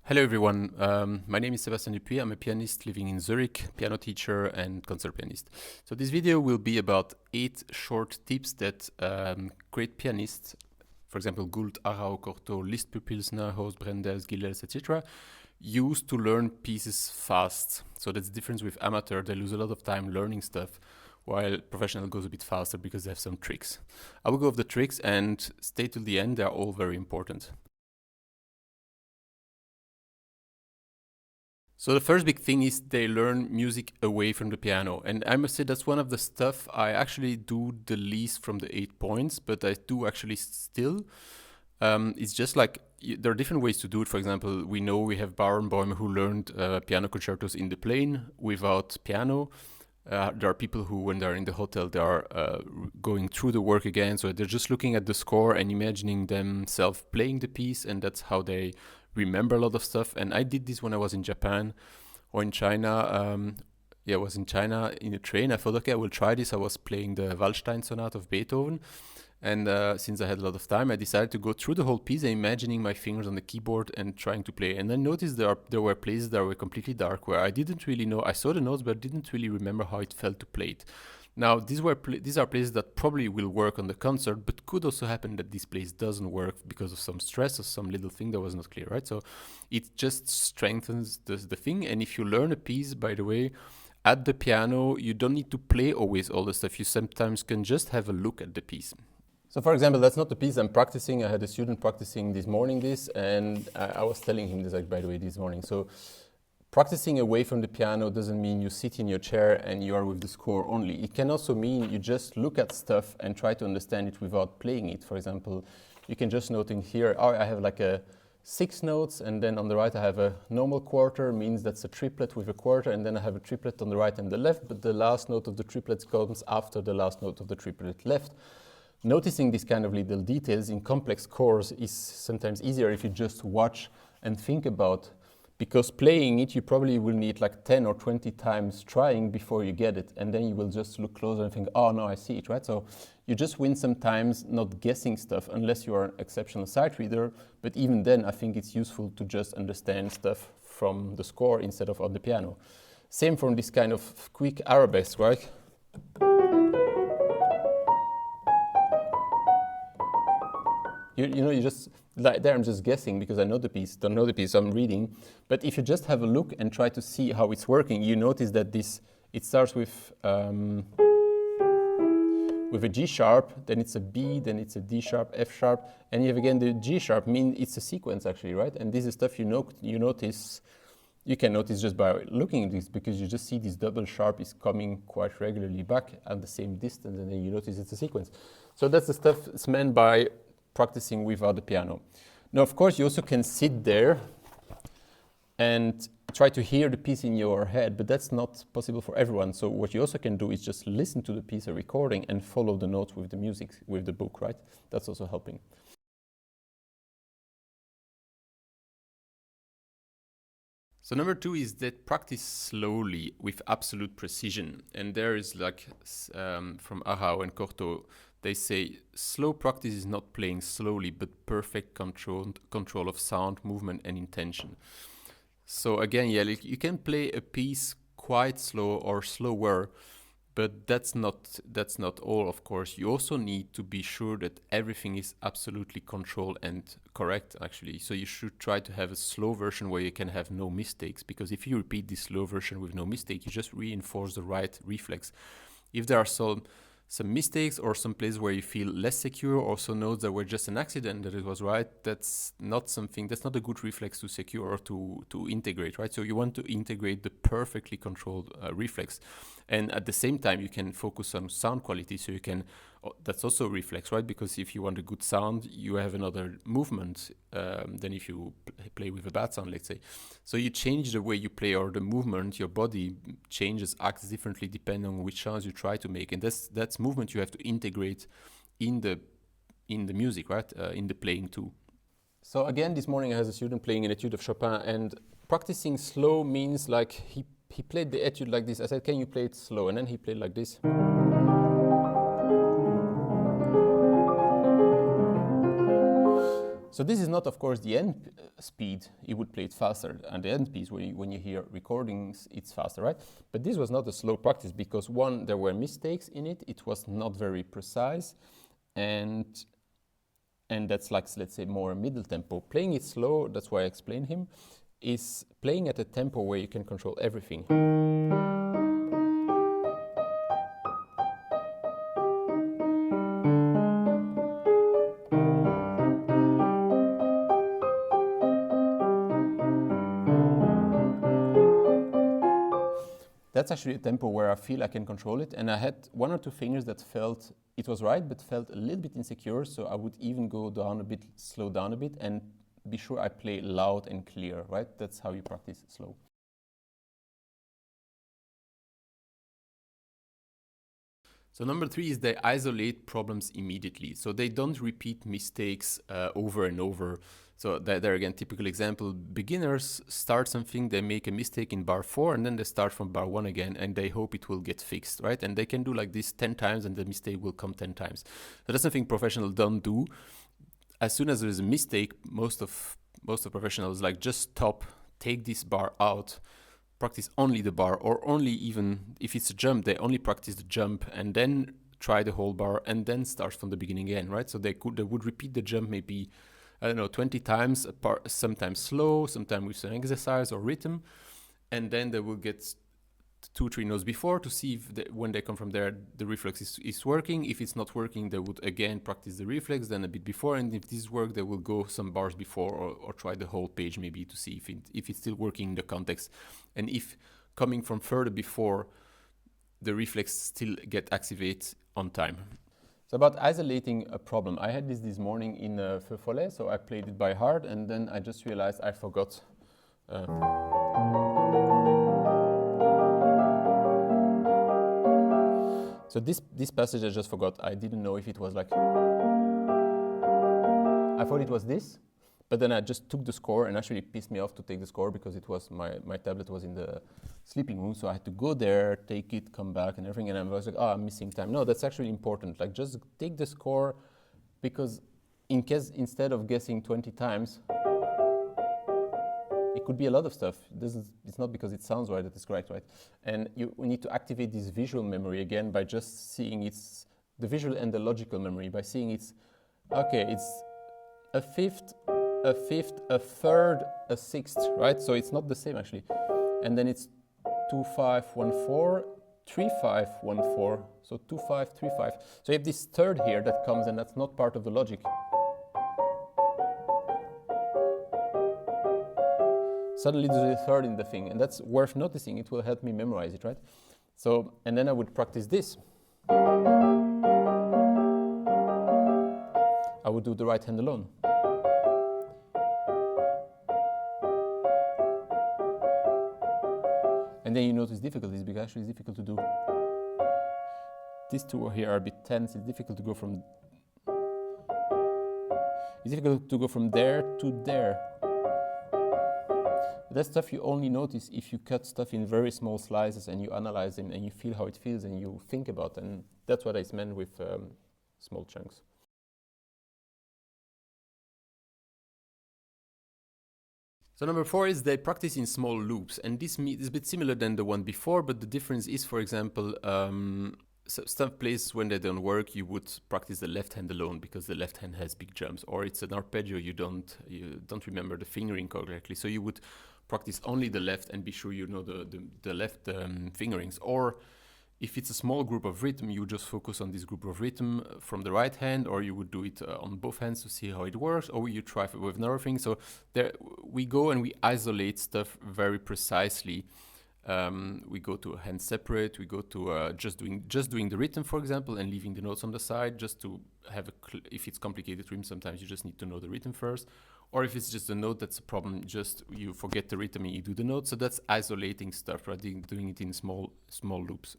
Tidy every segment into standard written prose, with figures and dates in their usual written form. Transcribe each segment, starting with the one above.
Hello everyone, my name is Sebastian Dupuis. I'm a pianist living in Zurich, piano teacher and concert pianist. So this video will be about 8 short tips that great pianists, for example Gould, Arrau, Cortot, Liszt, Pilsner, Haus, Brendels, Gilels, etc. use to learn pieces fast. So that's the difference with amateur. They lose a lot of time learning stuff, while professional goes a bit faster because they have some tricks. I will go over the tricks and stay till the end. They're all very important. So the first big thing is they learn music away from the piano. And I must say that's one of the stuff I actually do the least from the 8 points, but I do actually still. It's just like there are different ways to do it. For example, we know we have Barenboim who learned piano concertos in the plane without piano. There are people who, when they're in the hotel, they are going through the work again. So they're just looking at the score and imagining themselves playing the piece, and that's how they remember a lot of stuff. And I did this when I was in Japan or in China. I was in China in a train. I thought, okay, I will try this. I was playing the Waldstein Sonata of Beethoven. And since I had a lot of time, I decided to go through the whole piece, imagining my fingers on the keyboard and trying to play. And I noticed there were places that were completely dark where I didn't really know. I saw the notes, but didn't really remember how it felt to play it. Now, these are places that probably will work on the concert, but could also happen that this place doesn't work because of some stress or some little thing that was not clear, right? So it just strengthens the thing. And if you learn a piece, by the way, at the piano, you don't need to play always all the stuff. You sometimes can just have a look at the piece. So for example, that's not the piece I'm practicing. I had a student practicing this morning and I was telling him this, like, by the way, this morning. So practicing away from the piano doesn't mean you sit in your chair and you are with the score only. It can also mean you just look at stuff and try to understand it without playing it. For example, you can just note in here, oh, I have like a 6 notes, and then on the right I have a normal quarter, means that's a triplet with a quarter, and then I have a triplet on the right and the left, but the last note of the triplet comes after the last note of the triplet left. Noticing these kind of little details in complex scores is sometimes easier if you just watch and think about, because playing it you probably will need like 10 or 20 times trying before you get it, and then you will just look closer and think, oh no, I see it, right? So you just win sometimes not guessing stuff unless you are an exceptional sight reader, but even then I think it's useful to just understand stuff from the score instead of on the piano. Same from this kind of quick arabesque, right? You just, like there I'm just guessing because I know the piece, don't know the piece, so I'm reading. But if you just have a look and try to see how it's working, you notice that it starts with a G sharp, then it's a B, then it's a D sharp, F sharp, and you have again the G sharp, mean it's a sequence actually, right? And this is stuff you notice, you can notice just by looking at this, because you just see this double sharp is coming quite regularly back at the same distance, and then you notice it's a sequence. So that's the stuff that's meant by practicing without the piano. Now, of course, you also can sit there and try to hear the piece in your head, but that's not possible for everyone. So what you also can do is just listen to the piece, a recording, and follow the notes with the music, with the book, right? That's also helping. So number 2 is that practice slowly with absolute precision. And there is like from Arrau and Cortot, they say slow practice is not playing slowly, but perfect control of sound, movement, and intention. So again, yeah, like you can play a piece quite slow or slower, but that's not all, of course. You also need to be sure that everything is absolutely controlled and correct, actually. So you should try to have a slow version where you can have no mistakes, because if you repeat this slow version with no mistake, you just reinforce the right reflex. If there are some mistakes or some places where you feel less secure, also notes that were just an accident, that it was right, that's not a good reflex to secure or to integrate, right? So you want to integrate the perfectly controlled reflex. And at the same time, you can focus on sound quality, so you can, that's also a reflex, right? Because if you want a good sound, you have another movement than if you play with a bad sound, let's say. So you change the way you play, or the movement, your body changes, acts differently depending on which sounds you try to make. And that's movement you have to integrate in the music, right? In the playing too. So again, this morning I had a student playing an etude of Chopin, and practicing slow means like he played the etude like this. I said, can you play it slow? And then he played like this. So this is not, of course, the end speed. You would play it faster, and the end speed, when you hear recordings, it's faster, right? But this was not a slow practice because one, there were mistakes in it. It was not very precise, and that's like, let's say, more middle tempo. Playing it slow, that's why I explained him, is playing at a tempo where you can control everything. That's actually a tempo where I feel I can control it, and I had one or two fingers that felt it was right, but felt a little bit insecure, so I would even go down a bit, slow down a bit, and be sure I play loud and clear, right? That's how you practice slow. So number 3 is they isolate problems immediately. So they don't repeat mistakes over and over. So there again, typical example, beginners start something, they make a mistake in bar 4, and then they start from bar 1 again, and they hope it will get fixed, right? And they can do like this 10 times, and the mistake will come 10 times. So that's something professionals don't do. As soon as there is a mistake, most of professionals like just stop, take this bar out, practice only the bar, or only, even if it's a jump, they only practice the jump and then try the whole bar and then start from the beginning again, right? So they would repeat the jump maybe, I don't know, 20 times, sometimes slow, sometimes with an exercise or rhythm, and then they will get 2-3 notes before to see if when they come from there, the reflex is working. If it's not working, they would again practice the reflex, then a bit before, and if this works, they will go some bars before, or try the whole page maybe to see if it's still working in the context. And if coming from further before, the reflex still get activated on time. So about isolating a problem, I had this morning in Feu Follet, so I played it by heart, and then I just realized I forgot. So this passage I just forgot. I didn't know if it was like, I thought it was this, but then I just took the score, and actually it pissed me off to take the score because it was my tablet was in the sleeping room, so I had to go there, take it, come back and everything, and I was like, oh, I'm missing time. No, that's actually important. Like, just take the score, because in case instead of guessing 20 times, it could be a lot of stuff. It's not because it sounds right that it's correct, right? And we need to activate this visual memory again by just seeing the visual and the logical memory, by seeing it's a fifth, a third, a sixth, right? So it's not the same actually. And then it's 2, 5, 1, 4, 3, 5, 1, 4. So 2, 5, 3, 5. So you have this third here that comes, and that's not part of the logic. Suddenly there's a third in the thing, and that's worth noticing. It will help me memorize it, right? So, and then I would practice this. I would do the right hand alone. And then you notice difficulties, because actually it's difficult to do. These two here are a bit tense. It's difficult to go from there to there. But that's stuff you only notice if you cut stuff in very small slices and you analyze them and you feel how it feels and you think about it. And that's what I meant with small chunks. So number 4 is they practice in small loops, and this is a bit similar than the one before, but the difference is, for example, so some places when they don't work, you would practice the left hand alone because the left hand has big jumps, or it's an arpeggio, you don't remember the fingering correctly, so you would practice only the left and be sure you know the left fingerings. Or if it's a small group of rhythm, you just focus on this group of rhythm from the right hand, or you would do it on both hands to see how it works, or you try with another thing. So there we go and we isolate stuff very precisely. We go to a hand separate, we go to just doing the rhythm, for example, and leaving the notes on the side, just to have if it's complicated rhythm, sometimes you just need to know the rhythm first. Or if it's just a note that's a problem, just you forget the rhythm and you do the note. So that's isolating stuff, right? Doing it in small loops.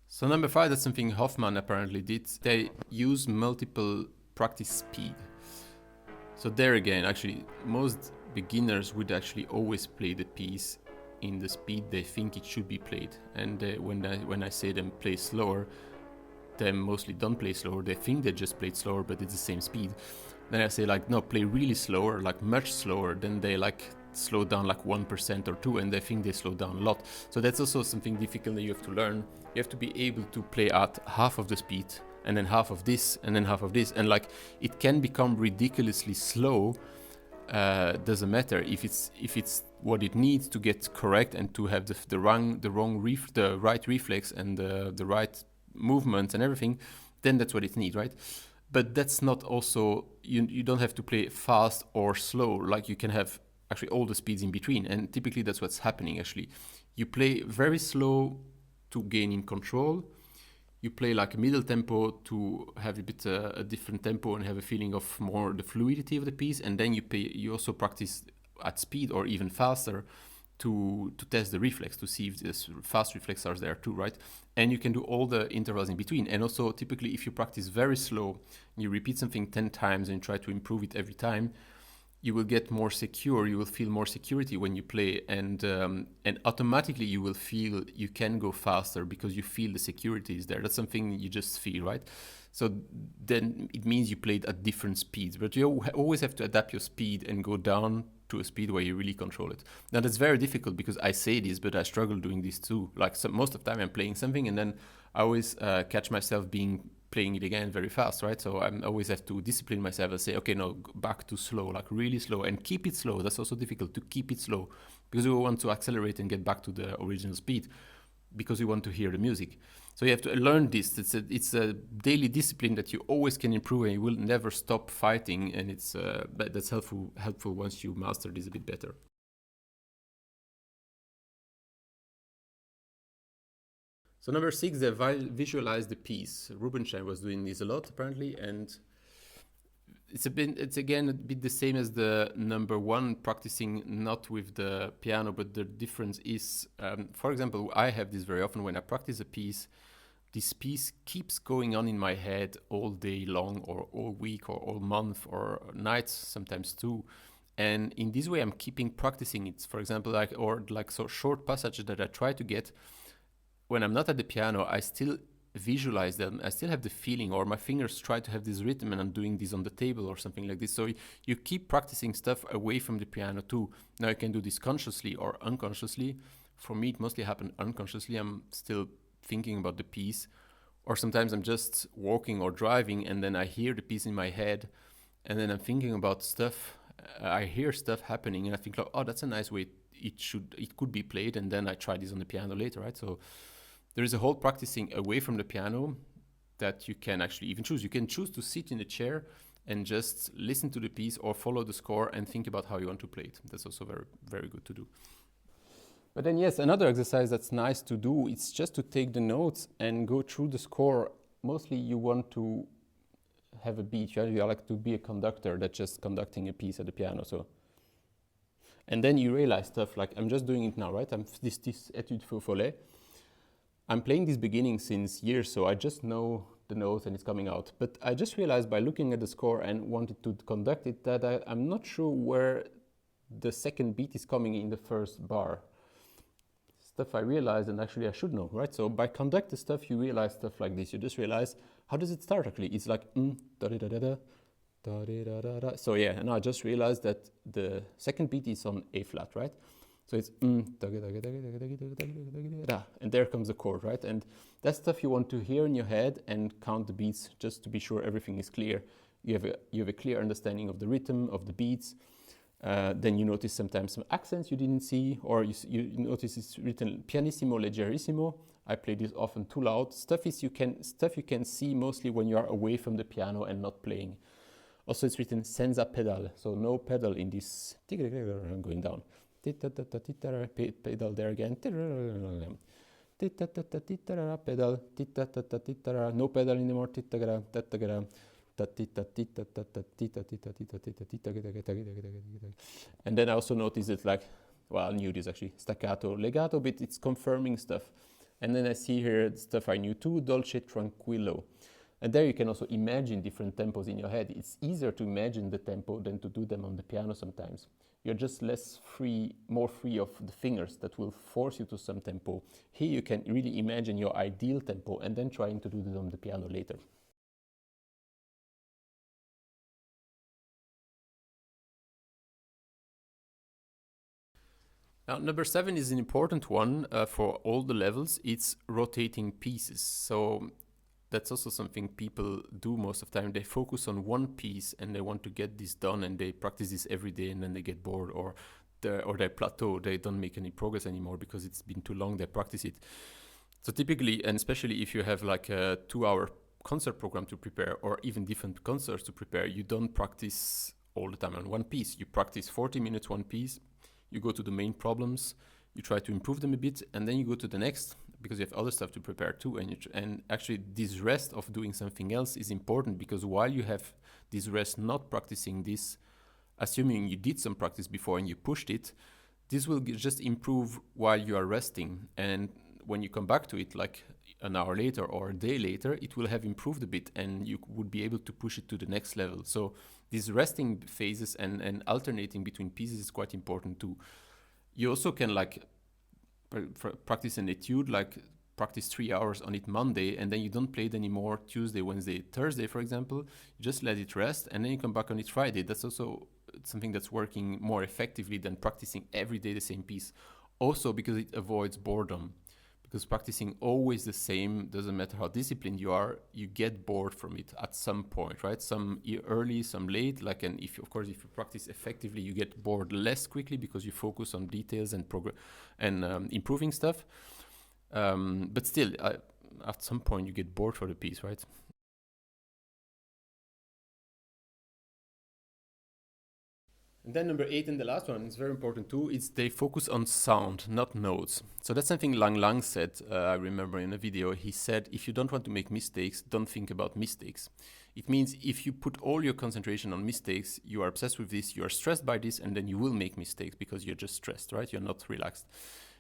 So number 5, that's something Hoffman apparently did. They use multiple practice speed. So there again, actually, most beginners would actually always play the piece in the speed they think it should be played. And when I say them play slower, them mostly don't play slower. They think they just played slower, but it's the same speed. Then I say like, no, play really slower, like much slower. Then they like slow down like 1% or 2%, and they think they slow down a lot. So that's also something difficult that you have to learn. You have to be able to play at half of the speed, and then half of this, and then half of this, and like it can become ridiculously slow. Doesn't matter if it's what it needs to get correct and to have the right reflex and the right movement and everything, then that's what it needs, right? But that's not also, you don't have to play fast or slow. Like you can have actually all the speeds in between, and typically that's what's happening. Actually, you play very slow to gain in control. You play like a middle tempo to have a bit a different tempo and have a feeling of more the fluidity of the piece, and then you also practice at speed or even faster to test the reflex, to see if this fast reflex are there too, right? And you can do all the intervals in between. And also typically if you practice very slow, you repeat something 10 times and try to improve it every time, you will get more secure, you will feel more security when you play, and automatically you will feel you can go faster because you feel the security is there. That's something you just feel, right? So then it means you played at different speeds, but you always have to adapt your speed and go down to a speed where you really control it. Now that's very difficult because I say this, but I struggle doing this too. Like most of the time I'm playing something and then I always catch myself playing it again very fast, right? So I always have to discipline myself and say, okay, no, back to slow, like really slow, and keep it slow. That's also difficult to keep it slow because we want to accelerate and get back to the original speed because we want to hear the music. So you have to learn this. It's a daily discipline that you always can improve, and you will never stop fighting. And that's helpful once you master this a bit better. So number 6, they visualize the piece. Rubinstein was doing this a lot apparently, and it's again a bit the same as the number 1, practicing not with the piano, but the difference is, for example, I have this very often when I practice a piece. This piece keeps going on in my head all day long, or all week, or all month, or nights sometimes too. And in this way, I'm keeping practicing it. For example, so short passages that I try to get when I'm not at the piano, I still visualize them. I still have the feeling, or my fingers try to have this rhythm, and I'm doing this on the table or something like this. So you keep practicing stuff away from the piano too. Now you can do this consciously or unconsciously. For me, it mostly happened unconsciously. I'm still thinking about the piece, or sometimes I'm just walking or driving and then I hear the piece in my head, and then I'm thinking about stuff. I hear stuff happening and I think, like, oh, that's a nice way it could be played, and then I try this on the piano later, right? So there is a whole practicing away from the piano that you can actually even choose. You can choose to sit in a chair and just listen to the piece or follow the score and think about how you want to play it. That's also very, very good to do. But then, yes, another exercise that's nice to do, it's just to take the notes and go through the score. Mostly you want to have a beat. You like to be a conductor that's just conducting a piece at the piano. So, and then you realize stuff like, I'm just doing it now, right? I'm this Etude Feu Follet. I'm playing this beginning since years, so I just know the notes and it's coming out. But I just realized by looking at the score and wanted to conduct it that I'm not sure where the second beat is coming in the first bar. Stuff I realized, and actually I should know, right? So by conducting stuff, you realize stuff like this. You just realize, how does it start actually? It's like, da da da da da, da da da da. So yeah, and I just realized that the second beat is on A flat, right? So it's and there comes the chord, right? And that's stuff you want to hear in your head and count the beats just to be sure everything is clear. You have a clear understanding of the rhythm, of the beats. Then you notice sometimes some accents you didn't see, or you notice it's written pianissimo, leggerissimo. I play this often too loud. Stuff you can see mostly when you are away from the piano and not playing. Also, it's written senza pedal, so no pedal in this. Going down. Pedal there again. Pedal. No pedal anymore. And then I also noticed it like, well, I knew this actually, staccato, legato, but it's confirming stuff. And then I see here stuff I knew too, dolce tranquillo. And there you can also imagine different tempos in your head. It's easier to imagine the tempo than to do them on the piano sometimes. You're just less free, more free of the fingers that will force you to some tempo. Here you can really imagine your ideal tempo and then trying to do it on the piano later. Now, number 7 is an important one for all the levels. It's rotating pieces. So that's also something people do most of the time. They focus on one piece and they want to get this done and they practice this every day and then they get bored or they plateau. They don't make any progress anymore because it's been too long they practice it. So typically, and especially if you have like a 2-hour concert program to prepare or even different concerts to prepare, you don't practice all the time on one piece. You practice 40 minutes one piece, you go to the main problems, you try to improve them a bit, and then you go to the next because you have other stuff to prepare too. And actually this rest of doing something else is important because while you have this rest not practicing this, assuming you did some practice before and you pushed it, this will just improve while you are resting. And when you come back to it like an hour later or a day later, it will have improved a bit and you would be able to push it to the next level. So these resting phases and alternating between pieces is quite important too. You also can like practice an etude, like practice 3 hours on it Monday and then you don't play it anymore Tuesday, Wednesday, Thursday, for example. You just let it rest and then you come back on it Friday. That's also something that's working more effectively than practicing every day the same piece. Also because it avoids boredom. Because practicing always the same, doesn't matter how disciplined you are, you get bored from it at some point, right? Some early, some late. Like, and if of course, if you practice effectively, you get bored less quickly because you focus on details and improving stuff. But still, at some point, you get bored for the piece, right? And then number 8 and the last one is very important too. It's they focus on sound, not notes. So that's something Lang Lang said. I remember in a video, he said, if you don't want to make mistakes, don't think about mistakes. It means if you put all your concentration on mistakes, you are obsessed with this, you are stressed by this, and then you will make mistakes because you're just stressed, right? You're not relaxed.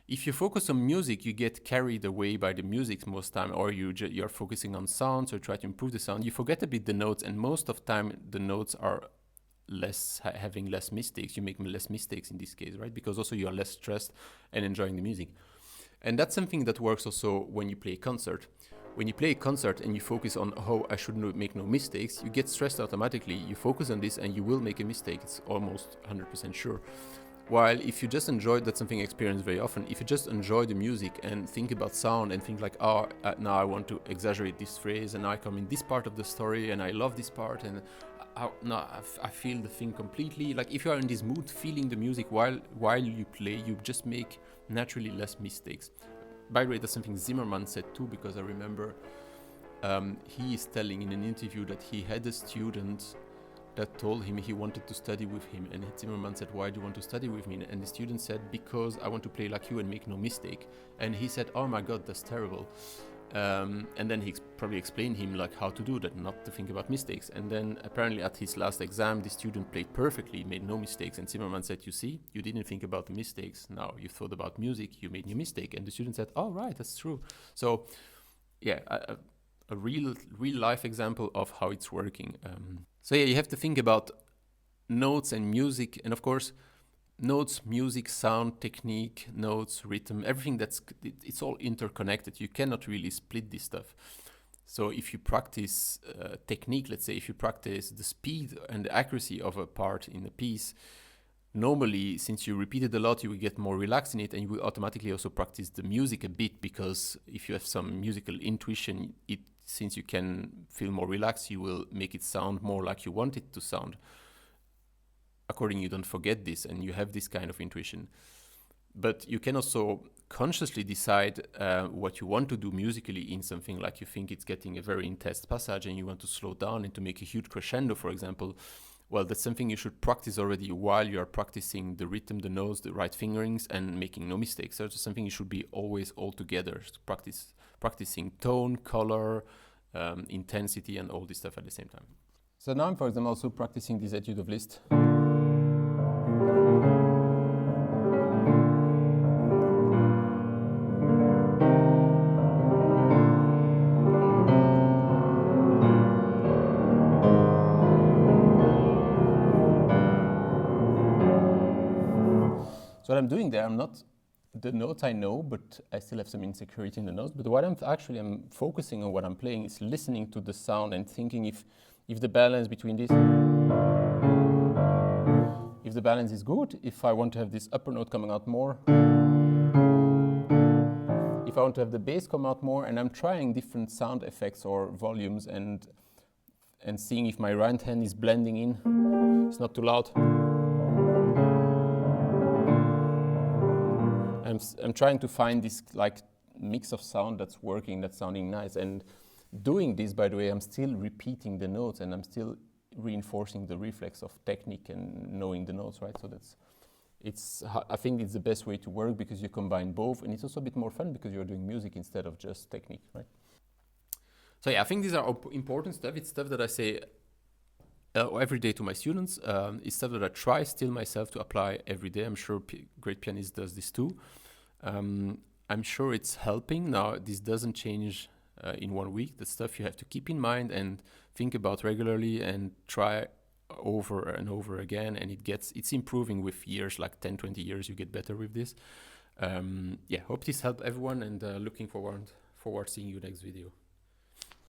If you focus on music, you get carried away by the music most time, or you're focusing on sounds or try to improve the sound. You forget a bit the notes, and most of the time the notes are having less mistakes. You make less mistakes in this case, right? Because also you are less stressed and enjoying the music. And that's something that works also when you play a concert. When you play a concert and you focus on, oh, I should make no mistakes, you get stressed automatically. You focus on this and you will make a mistake. It's almost 100% sure. While if you just enjoy, that's something I experience very often, if you just enjoy the music and think about sound and think like, oh, now I want to exaggerate this phrase and now I come in this part of the story and I love this part and I feel the thing completely. Like if you are in this mood, feeling the music while you play, you just make naturally less mistakes. By the way, that's something Zimmerman said too, because I remember he is telling in an interview that he had a student that told him he wanted to study with him, and Zimmerman said, why do you want to study with me? And the student said, because I want to play like you and make no mistake. And he said, oh my god, that's terrible. And then he probably explained him like how to do that, not to think about mistakes. And then apparently at his last exam, the student played perfectly, made no mistakes. And Zimmerman said, you see, you didn't think about the mistakes. Now you thought about music, you made your mistake. And the student said, oh, right, that's true. So yeah, a real life example of how it's working. So yeah, you have to think about notes and music, and of course, notes, music, sound, technique, notes, rhythm, everything it's all interconnected. You cannot really split this stuff. So if you practice technique, let's say, if you practice the speed and the accuracy of a part in a piece, normally, since you repeat it a lot, you will get more relaxed in it, and you will automatically also practice the music a bit, because if you have some musical intuition, since you can feel more relaxed, you will make it sound more like you want it to sound. Accordingly, you don't forget this and you have this kind of intuition. But you can also consciously decide what you want to do musically in something, like you think it's getting a very intense passage and you want to slow down and to make a huge crescendo, for example. Well, that's something you should practice already while you're practicing the rhythm, the notes, the right fingerings, and making no mistakes. So it's something you should be always all together, practicing tone, color, intensity, and all this stuff at the same time. So now I'm, for example, also practicing this etude of Liszt. So what I'm doing there, I'm not, the notes I know, but I still have some insecurity in the notes. But what I'm focusing on what I'm playing is listening to the sound and thinking if the balance between this, if the balance is good, if I want to have this upper note coming out more, if I want to have the bass come out more, and I'm trying different sound effects or volumes and seeing if my right hand is blending in, it's not too loud. I'm trying to find this like mix of sound that's working, that's sounding nice. And doing this, by the way, I'm still repeating the notes and I'm still reinforcing the reflex of technique and knowing the notes, right? So I think it's the best way to work because you combine both, and it's also a bit more fun because you're doing music instead of just technique, right? So yeah, I think these are important stuff. It's stuff that I say every day to my students. It's stuff that I try still myself to apply every day. I'm sure great pianist does this too. I'm sure it's helping. Now, this doesn't change in 1 week. That's stuff you have to keep in mind and think about regularly and try over and over again. And it's improving with years, like 10, 20 years, you get better with this. Yeah, hope this helped everyone, and looking forward seeing you next video.